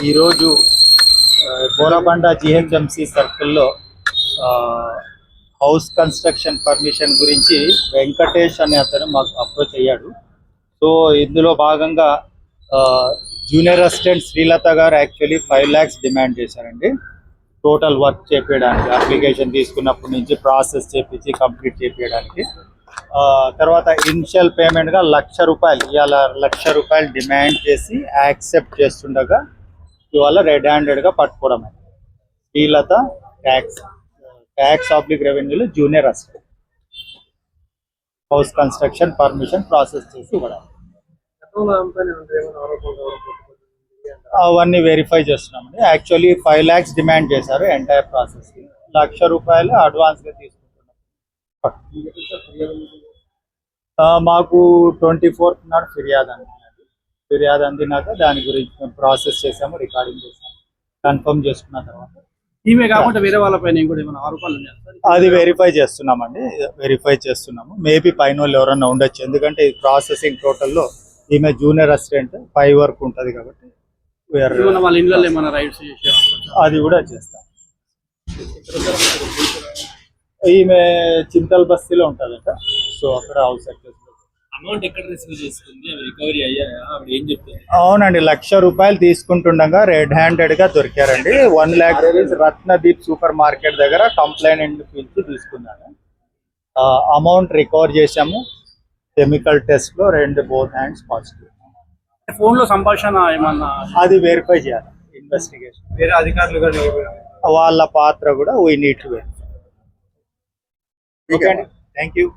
ఈరోజు బోరబండ జిహెచ్ఎంసి సర్కిల్లో house construction permission గురించి వెంకటేష్ అనే అతను మాకు అప్రోచ్ అయ్యాడు. సో ఇందులో భాగంగా జూనియర్ అసిస్టెంట్ శ్రీలత గారు యాక్చువల్లీ 5 lakhs డిమాండ్ చేశారండి. టోటల్ వర్క్ చేపించడానికి, అప్లికేషన్ తీసుకున్నప్పటి నుంచి ప్రాసెస్ చేపించి కంప్లీట్ చేపించడానికి. తర్వాత ఇనిషియల్ పేమెంట్గా ₹1,00,000 ఇవాళ ₹1,00,000 డిమాండ్ చేసి యాక్సెప్ట్ చేస్తుండగా ఇవాళ రెడ్ హ్యాండెడ్గా పట్టుకోవడం. శ్రీలత ట్యాక్స్ ఆబ్లిక్ రెవెన్యూలో junior assistant house construction permission process చేసి ఇవ్వడం. అవన్నీ వెరిఫై చేస్తున్నామండి. యాక్చువల్లీ 5 lakhs డిమాండ్ చేశారు ఎంటైర్ ప్రాసెస్కి. ₹1,00,000 అడ్వాన్స్గా తీసుకుంటున్నాం. మాకు 24th నాడు ఫిర్యాదు అందినాక దాని గురించి మేము ప్రాసెస్ చేసాము, రికార్డింగ్ చేసాము, కన్ఫర్మ్ చేసుకున్న తర్వాత ఈమె కాకుండా వేరే వాళ్ళపైన కూడా ఏమైనా ఆరోపణలు ఉన్నాయా? అది వెరిఫై చేస్తున్నాము. మేబీ పైన వాళ్ళు ఎవరన్నా ఉండొచ్చు, ఎందుకంటే ఈ ప్రాసెసింగ్ టోటల్లో ఈమె జూనియర్ అసిస్టెంట్ 5 వరకు ఉంటుంది కాబట్టి వాళ్ళ ఇళ్ళలో ఏమైనా రైట్స్ అది కూడా చేస్తాం. ఈమె చింతల్ బస్తీలో ఉంటుందట. సో అక్కడ హౌస్ అమౌంట్ ఎక్కడ రిసీవ్ చేసుకుంది, రికవరీ అయ్యాయా, ఏం చెప్తారు? అవునండి, ₹1,00,000 తీసుకుంటుండగా రెడ్ హ్యాండెడ్గా దొరికారండి. 1 lakh rupees Ratnadeep supermarket దగ్గర కంప్లైంట్ పిలిచి తీసుకున్నాను. అమౌంట్ రికవర్ చేశాము. కెమికల్ టెస్ట్లో బోత్ హ్యాండ్స్ పాజిటివ్. ఫోన్ లో సంభాషణ ఏమన్నా అది వెరిఫై చేయాలి. ఇన్వెస్టిగేషన్ వేరే అధికారులు కానీ వాళ్ళ పాత్ర కూడా we need to verify. Okay అండి, థ్యాంక్ యూ.